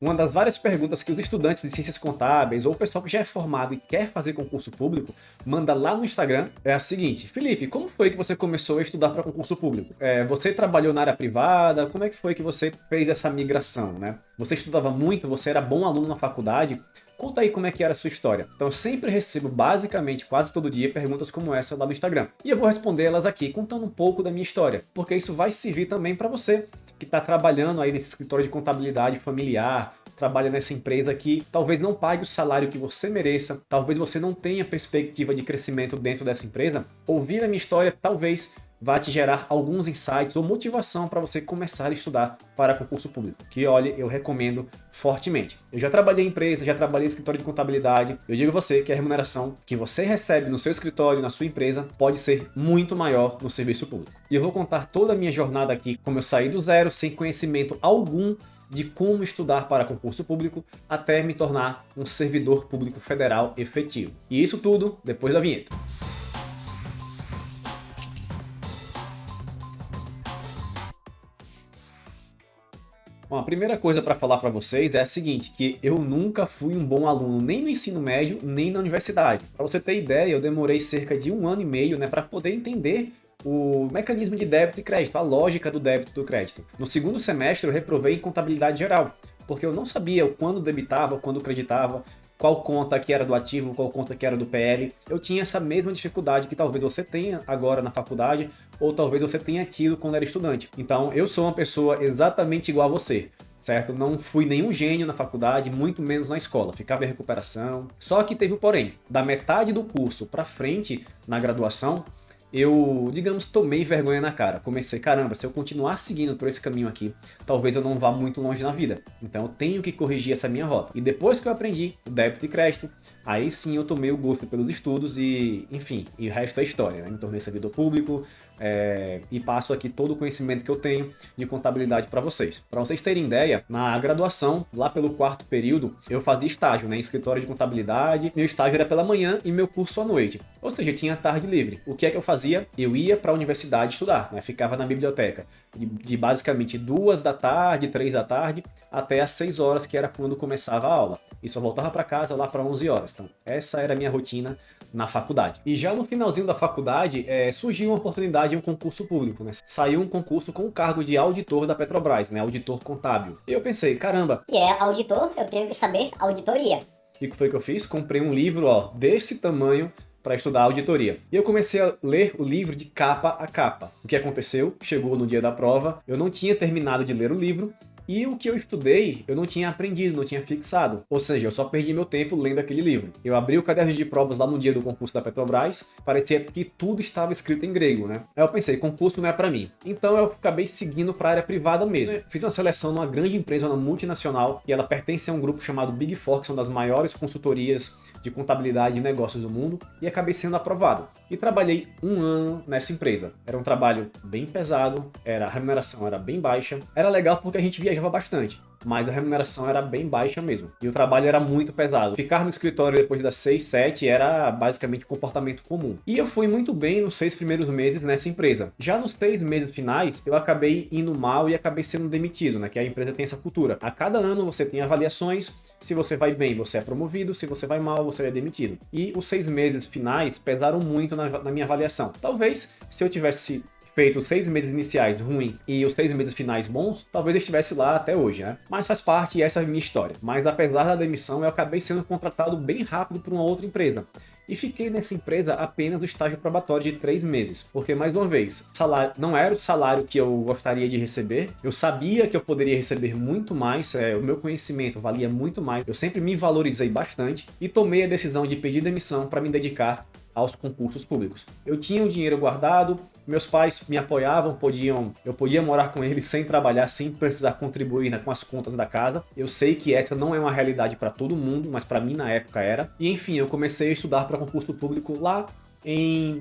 Uma das várias perguntas que os estudantes de ciências contábeis ou o pessoal que já é formado e quer fazer concurso público manda lá no Instagram é a seguinte: Felipe, como foi que você começou a estudar para concurso público? Você trabalhou na área privada? Como é que foi que você fez essa migração, né? Você estudava muito? Você era bom aluno na faculdade? Conta aí como é que era a sua história. Então eu sempre recebo basicamente quase todo dia perguntas como essa lá no Instagram. E eu vou responder elas aqui contando um pouco da minha história, porque isso vai servir também para você que está trabalhando aí nesse escritório de contabilidade familiar, trabalha nessa empresa que talvez não pague o salário que você mereça, talvez você não tenha perspectiva de crescimento dentro dessa empresa. Ouvir a minha história talvez vá te gerar alguns insights ou motivação para você começar a estudar para concurso público, que olha, eu recomendo fortemente. Eu já trabalhei em empresa, já trabalhei em escritório de contabilidade, eu digo a você que a remuneração que você recebe no seu escritório, na sua empresa, pode ser muito maior no serviço público. E eu vou contar toda a minha jornada aqui, como eu saí do zero, sem conhecimento algum de como estudar para concurso público até me tornar um servidor público federal efetivo. E isso tudo depois da vinheta. Bom, a primeira coisa para falar para vocês é a seguinte, que eu nunca fui um bom aluno nem no ensino médio, nem na universidade. Para você ter ideia, eu demorei cerca de 1 ano e meio, né, para poder entender o mecanismo de débito e crédito, a lógica do débito e do crédito. No segundo semestre eu reprovei em contabilidade geral, porque eu não sabia quando debitava, quando creditava, qual conta que era do ativo, qual conta que era do PL. Eu tinha essa mesma dificuldade que talvez você tenha agora na faculdade, ou talvez você tenha tido quando era estudante. Então, eu sou uma pessoa exatamente igual a você, certo? Não fui nenhum gênio na faculdade, muito menos na escola. Ficava em recuperação. Só que teve um porém. Da metade do curso para frente, na graduação, eu, digamos, tomei vergonha na cara. Comecei, caramba, se eu continuar seguindo por esse caminho aqui, talvez eu não vá muito longe na vida. Então eu tenho que corrigir essa minha rota. E depois que eu aprendi o débito e crédito, aí sim eu tomei o gosto pelos estudos e, enfim, e o resto é história, né? Me tornei servidor público, e passo aqui todo o conhecimento que eu tenho de contabilidade para vocês. Para vocês terem ideia, na graduação, lá pelo quarto período, eu fazia estágio, né, em escritório de contabilidade. Meu estágio era pela manhã e meu curso à noite. Ou seja, tinha tarde livre. O que é que eu fazia? Eu ia para a universidade estudar, né? Ficava na biblioteca de basicamente 2 da tarde, 3 da tarde, até às 6 horas, que era quando começava a aula. E só voltava para casa lá para 11 horas. Então, essa era a minha rotina na faculdade. E já no finalzinho da faculdade, surgiu uma oportunidade em um concurso público, né? Saiu um concurso com o cargo de auditor da Petrobras, né? Auditor contábil. E eu pensei, caramba. E é auditor, eu tenho que saber auditoria. E o que foi que eu fiz? Comprei um livro, ó, desse tamanho para estudar auditoria. E eu comecei a ler o livro de capa a capa. O que aconteceu? Chegou no dia da prova, eu não tinha terminado de ler o livro, e o que eu estudei, eu não tinha aprendido, não tinha fixado. Ou seja, eu só perdi meu tempo lendo aquele livro. Eu abri o caderno de provas lá no dia do concurso da Petrobras, parecia que tudo estava escrito em grego, né? Aí eu pensei, concurso não é para mim. Então eu acabei seguindo para a área privada mesmo. Fiz uma seleção numa grande empresa, uma multinacional, e ela pertence a um grupo chamado Big Four, que são das maiores consultorias de contabilidade e negócios do mundo, e acabei sendo aprovado. E trabalhei 1 ano nessa empresa. Era um trabalho bem pesado, a remuneração era bem baixa. Era legal porque a gente viajava bastante, mas a remuneração era bem baixa mesmo. E o trabalho era muito pesado. Ficar no escritório depois das 6, 7 era basicamente comportamento comum. E eu fui muito bem nos 6 primeiros meses nessa empresa. Já nos 3 meses finais, eu acabei indo mal e acabei sendo demitido, né? Que a empresa tem essa cultura. A cada ano você tem avaliações. Se você vai bem, você é promovido. Se você vai mal, você é demitido. E os 6 meses finais pesaram muito na minha avaliação. Talvez, se eu tivesse feito os 6 meses iniciais ruim e os 6 meses finais bons, talvez eu estivesse lá até hoje, né? Mas faz parte, e essa é a minha história. Mas apesar da demissão, eu acabei sendo contratado bem rápido por uma outra empresa. E fiquei nessa empresa apenas o estágio probatório de 3 meses. Porque, mais uma vez, o salário não era o salário que eu gostaria de receber. Eu sabia que eu poderia receber muito mais, o meu conhecimento valia muito mais. Eu sempre me valorizei bastante e tomei a decisão de pedir demissão para me dedicar aos concursos públicos. Eu tinha o dinheiro guardado, meus pais me apoiavam, eu podia morar com eles sem trabalhar, sem precisar contribuir, né, com as contas da casa. Eu sei que essa não é uma realidade para todo mundo, mas para mim na época era. E enfim, eu comecei a estudar para concurso público lá em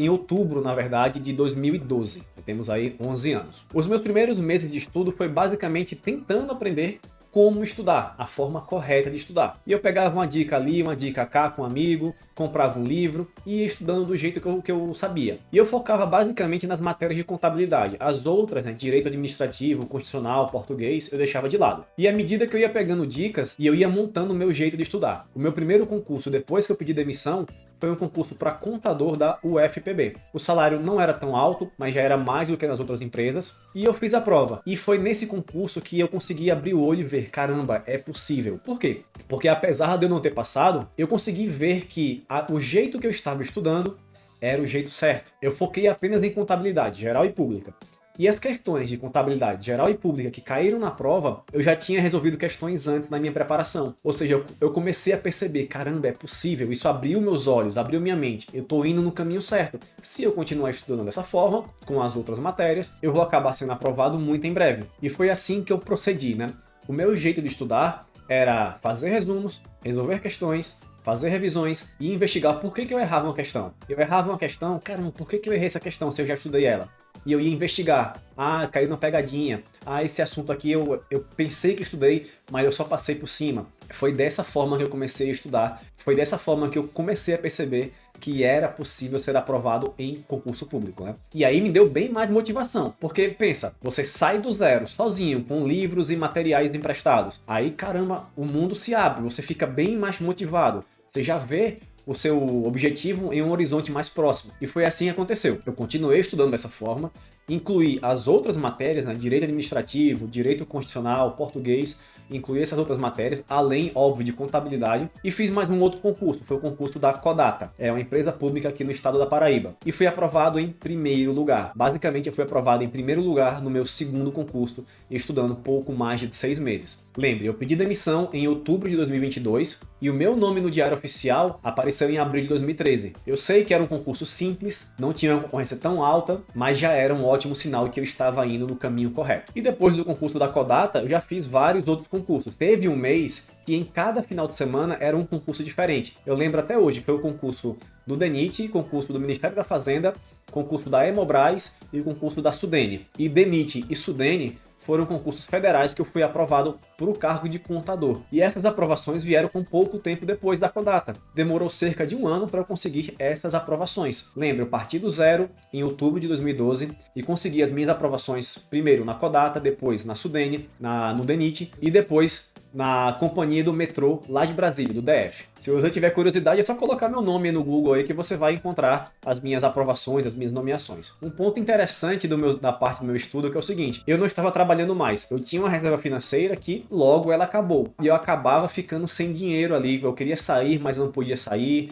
outubro, na verdade, de 2012. Temos aí 11 anos. Os meus primeiros meses de estudo foi basicamente tentando aprender como estudar, a forma correta de estudar. E eu pegava uma dica ali, uma dica cá com um amigo, comprava um livro e ia estudando do jeito que eu sabia. E eu focava basicamente nas matérias de contabilidade. As outras, né, direito administrativo, constitucional, português, eu deixava de lado. E à medida que eu ia pegando dicas, e eu ia montando o meu jeito de estudar. O meu primeiro concurso, depois que eu pedi demissão, foi um concurso para contador da UFPB. O salário não era tão alto, mas já era mais do que nas outras empresas, e eu fiz a prova. E foi nesse concurso que eu consegui abrir o olho e ver, caramba, é possível. Por quê? Porque apesar de eu não ter passado, eu consegui ver que o jeito que eu estava estudando era o jeito certo. Eu foquei apenas em contabilidade geral e pública. E as questões de contabilidade geral e pública que caíram na prova, eu já tinha resolvido questões antes na minha preparação. Ou seja, eu comecei a perceber, caramba, é possível, isso abriu meus olhos, abriu minha mente, eu tô indo no caminho certo. Se eu continuar estudando dessa forma, com as outras matérias, eu vou acabar sendo aprovado muito em breve. E foi assim que eu procedi, né? O meu jeito de estudar era fazer resumos, resolver questões, fazer revisões e investigar por que eu errava uma questão. Eu errava uma questão, caramba, por que eu errei essa questão se eu já estudei ela? E eu ia investigar. Ah, caiu na pegadinha. Ah, esse assunto aqui eu pensei que estudei, mas eu só passei por cima. Foi dessa forma que eu comecei a estudar. Foi dessa forma que eu comecei a perceber que era possível ser aprovado em concurso público, né? E aí me deu bem mais motivação, porque pensa, você sai do zero, sozinho, com livros e materiais emprestados. Aí, caramba, o mundo se abre, você fica bem mais motivado. Você já vê o seu objetivo em um horizonte mais próximo. E foi assim que aconteceu. Eu continuei estudando dessa forma, incluí as outras matérias, né, direito administrativo, direito constitucional, português, incluí essas outras matérias, além, óbvio, de contabilidade, e fiz mais um outro concurso, foi o concurso da Codata, é uma empresa pública aqui no estado da Paraíba, e fui aprovado em primeiro lugar. Basicamente, eu fui aprovado em primeiro lugar no meu segundo concurso, estudando pouco mais de 6 meses. Lembre, eu pedi demissão em outubro de 2022, e o meu nome no Diário Oficial apareceu em abril de 2013. Eu sei que era um concurso simples, não tinha uma concorrência tão alta, mas já era um ótimo sinal que eu estava indo no caminho correto. E depois do concurso da Codata, eu já fiz vários outros concursos. Teve um mês que em cada final de semana era um concurso diferente. Eu lembro até hoje, foi o concurso do DENIT, concurso do Ministério da Fazenda, concurso da Hemobras e o concurso da Sudene. E DENIT e Sudene foram concursos federais que eu fui aprovado para o cargo de contador. E essas aprovações vieram com pouco tempo depois da Codata. Demorou cerca de um ano para eu conseguir essas aprovações. Lembro, eu parti do zero em outubro de 2012 e consegui as minhas aprovações primeiro na Codata, depois na Sudene, no DENIT e depois na companhia do metrô lá de Brasília, do DF. Se você tiver curiosidade, é só colocar meu nome no Google aí que você vai encontrar as minhas aprovações, as minhas nomeações. Um ponto interessante da parte do meu estudo é que é o seguinte, eu não estava trabalhando mais, eu tinha uma reserva financeira que logo ela acabou, e eu acabava ficando sem dinheiro ali, eu queria sair, mas não podia sair,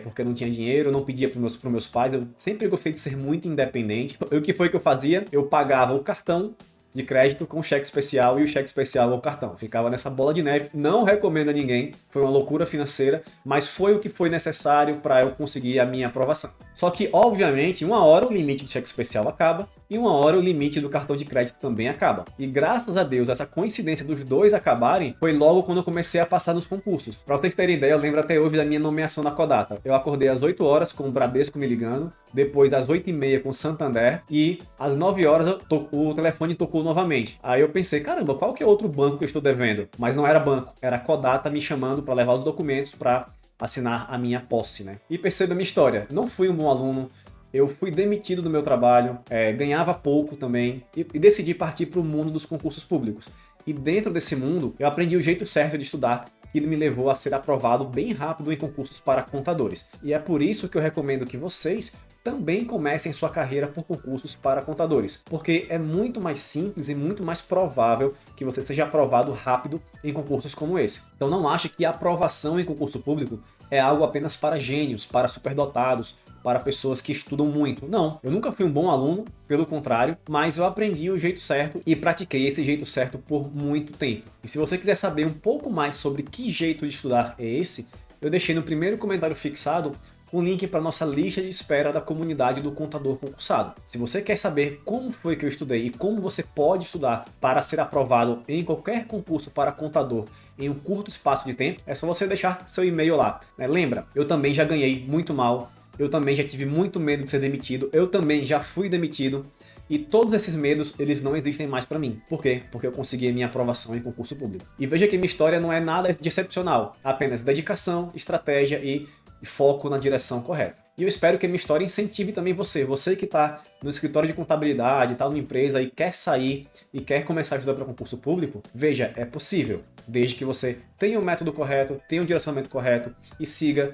porque eu não tinha dinheiro, eu não pedia para meus pais, eu sempre gostei de ser muito independente. E o que foi que eu fazia? Eu pagava o cartão de crédito com cheque especial e o cheque especial ao cartão. Ficava nessa bola de neve. Não recomendo a ninguém, foi uma loucura financeira, mas foi o que foi necessário para eu conseguir a minha aprovação. Só que, obviamente, uma hora o limite de cheque especial acaba e uma hora o limite do cartão de crédito também acaba. E graças a Deus, essa coincidência dos dois acabarem foi logo quando eu comecei a passar nos concursos. Para vocês terem ideia, eu lembro até hoje da minha nomeação na Codata. Eu acordei às 8 horas com o Bradesco me ligando, depois às 8h30 com o Santander e às 9 horas o telefone tocou novamente. Aí eu pensei, caramba, qual que é outro banco que eu estou devendo? Mas não era banco, era a Codata me chamando para levar os documentos para assinar a minha posse, né? E perceba a minha história, não fui um bom aluno, eu fui demitido do meu trabalho, ganhava pouco também, e decidi partir para o mundo dos concursos públicos. E dentro desse mundo, eu aprendi o jeito certo de estudar, que me levou a ser aprovado bem rápido em concursos para contadores. E é por isso que eu recomendo que vocês também comecem sua carreira por concursos para contadores, porque é muito mais simples e muito mais provável que você seja aprovado rápido em concursos como esse. Então não ache que a aprovação em concurso público é algo apenas para gênios, para superdotados, para pessoas que estudam muito. Não, eu nunca fui um bom aluno, pelo contrário, mas eu aprendi o jeito certo e pratiquei esse jeito certo por muito tempo. E se você quiser saber um pouco mais sobre que jeito de estudar é esse, eu deixei no primeiro comentário fixado um link para nossa lista de espera da comunidade do Contador Concursado. Se você quer saber como foi que eu estudei e como você pode estudar para ser aprovado em qualquer concurso para contador em um curto espaço de tempo, é só você deixar seu e-mail lá, né? Lembra, eu também já ganhei muito mal, eu também já tive muito medo de ser demitido, eu também já fui demitido, E todos esses medos, eles não existem mais para mim. Por quê? Porque eu consegui a minha aprovação em concurso público. E veja que minha história não é nada de excepcional, apenas dedicação, estratégia e foco na direção correta. E eu espero que a minha história incentive também você que está no escritório de contabilidade, está numa empresa e quer sair e quer começar a estudar para concurso público. Veja, é possível, desde que você tenha o método correto, tenha o direcionamento correto e siga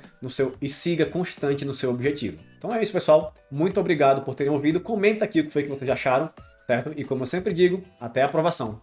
constante no seu objetivo. Então é isso, pessoal. Muito obrigado por terem ouvido. Comenta aqui o que foi que vocês acharam, certo? E como eu sempre digo, até a aprovação.